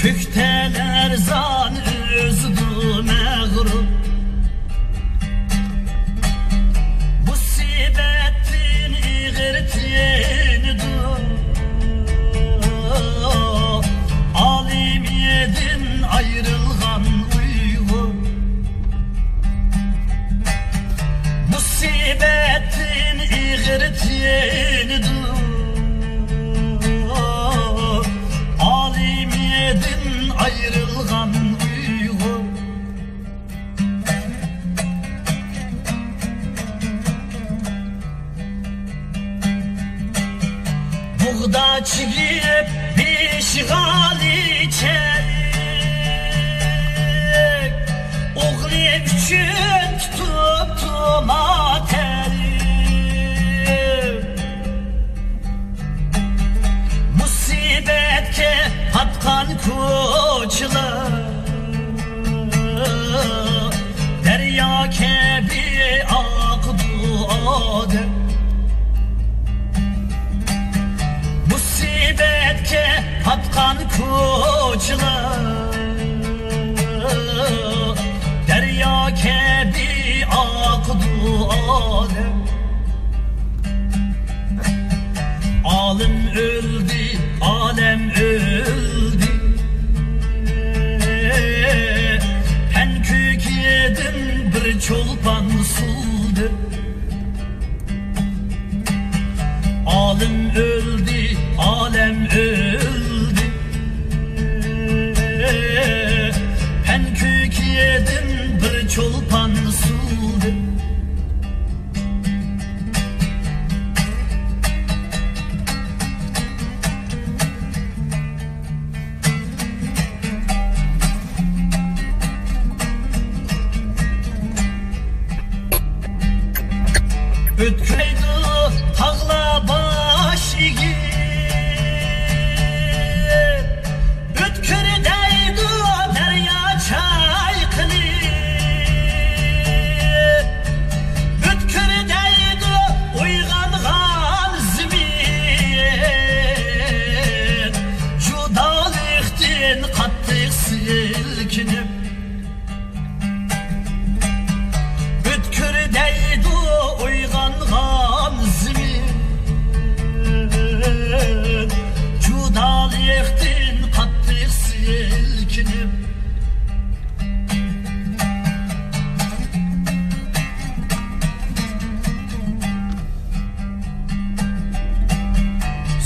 Kökteler zan üzdü mağrur Musibetin iğirtini Alim yedin ayrılgan uygu Musibetin iğirtini Alim yedin ayrılgan uygu Buğda çigip bir gali çelik Oğlum üçün tuttum aterim Musibetke patkan koçlar Derya kebi akdu adem Musibetke patkan koçlar Derya kebi akdu alem Alım öldü, alem öldü Penkük yedin bir çolpan suldu Alım öldü, alem öldü Penkük yedin bir çolpan suldu Ötküreydi tağla baş igi Ötkürdeydi derya çaykılı Ötkürdeydi uygangan zemin Judalıktin kattık silkinip Ötkürdeydi uygangan zemin Judalıktin kattık silkinip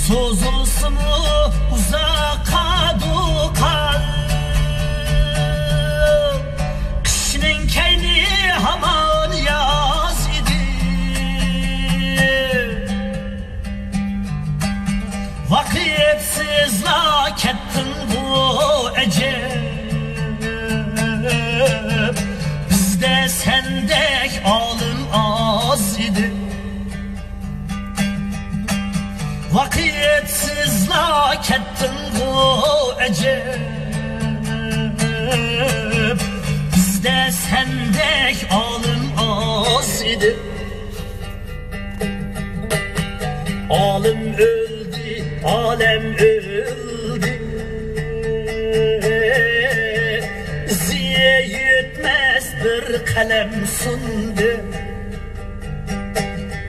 Sozulsun uzaka dokal Kışının keyni haman yaz idi Vakitsiz la kettin bu ecel Bizde sendek alın az idi Vakitsiz la kettin bu ecel Bizde sendek alın az idi Alım öldü, alem öldü Ziye yetmez bir kalem sundu